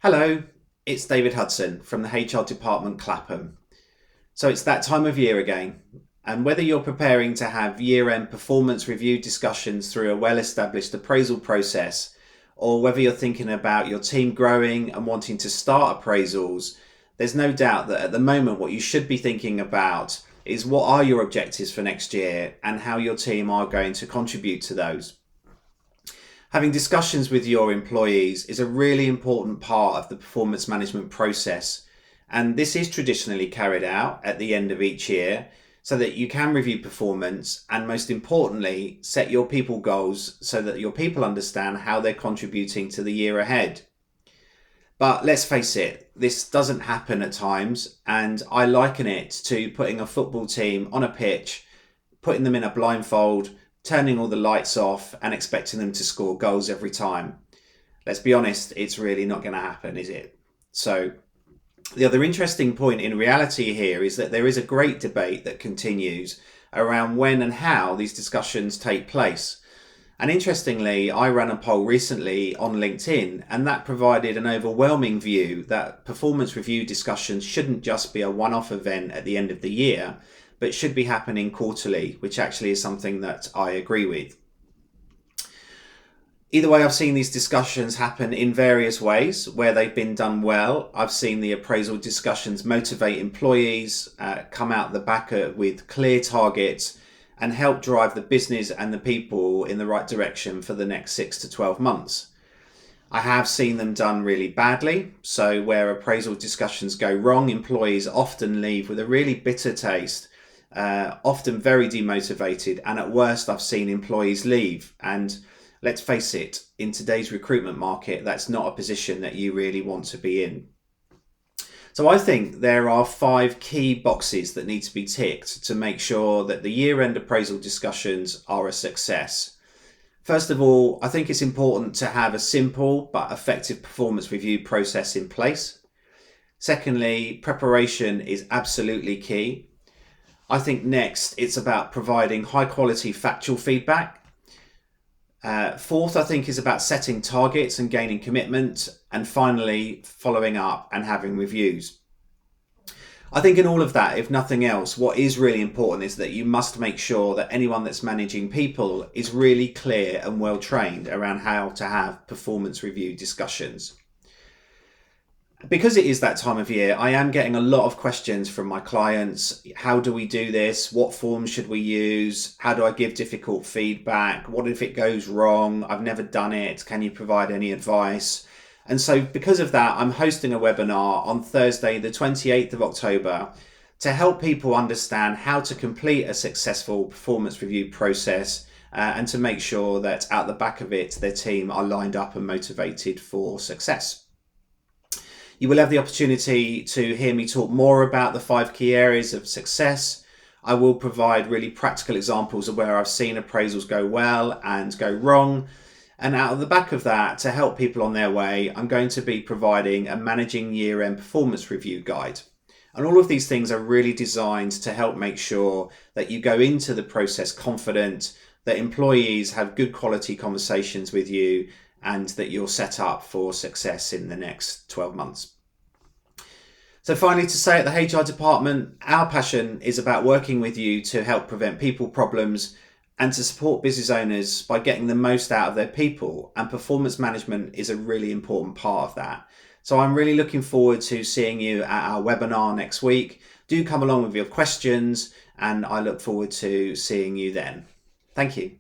Hello, it's David Hudson from the HR department Clapham. So it's that time of year again, and whether you're preparing to have year-end performance review discussions through a well-established appraisal process, or whether you're thinking about your team growing and wanting to start appraisals, there's no doubt that at the moment what you should be thinking about is what are your objectives for next year and how your team are going to contribute to those. Having discussions with your employees is a really important part of the performance management process, and this is traditionally carried out at the end of each year so that you can review performance and, most importantly, set your people goals so that your people understand how they're contributing to the year ahead. But let's face it, this doesn't happen at times, and I liken it to putting a football team on a pitch, putting them in a blindfold, turning all the lights off and expecting them to score goals every time. Let's be honest, it's really not going to happen, is it? So the other interesting point in reality here is that there is a great debate that continues around when and how these discussions take place. And interestingly, I ran a poll recently on LinkedIn, and that provided an overwhelming view that performance review discussions shouldn't just be a one-off event at the end of the year, but should be happening quarterly, which actually is something that I agree with. Either way, I've seen these discussions happen in various ways. Where they've been done well, I've seen the appraisal discussions motivate employees, come out the back with clear targets and help drive the business and the people in the right direction for the next 6 to 12 months. I have seen them done really badly. So where appraisal discussions go wrong, employees often leave with a really bitter taste, often very demotivated, and at worst I've seen employees leave. And let's face it, in today's recruitment market, that's not a position that you really want to be in. So I think there are 5 key boxes that need to be ticked to make sure that the year-end appraisal discussions are a success. First of all, I think it's important to have a simple but effective performance review process in place. Secondly, preparation is absolutely key. I think next it's about providing high quality factual feedback. Fourth, I think, is about setting targets and gaining commitment. And finally, following up and having reviews. I think in all of that, if nothing else, what is really important is that you must make sure that anyone that's managing people is really clear and well trained around how to have performance review discussions. Because it is that time of year, I am getting a lot of questions from my clients. How do we do this? What forms should we use? How do I give difficult feedback? What if it goes wrong? I've never done it. Can you provide any advice? And so because of that, I'm hosting a webinar on Thursday, the 28th of October, to help people understand how to complete a successful performance review process and to make sure that at the back of it, their team are lined up and motivated for success. You will have the opportunity to hear me talk more about the 5 key areas of success. I will provide really practical examples of where I've seen appraisals go well and go wrong. And out of the back of that, to help people on their way, I'm going to be providing a managing year-end performance review guide. And all of these things are really designed to help make sure that you go into the process confident, that employees have good quality conversations with you, and that you're set up for success in the next 12 months. So finally, to say at the HR department, our passion is about working with you to help prevent people problems and to support business owners by getting the most out of their people, and performance management is a really important part of that. So I'm really looking forward to seeing you at our webinar next week. Do come along with your questions, and I look forward to seeing you then. Thank you.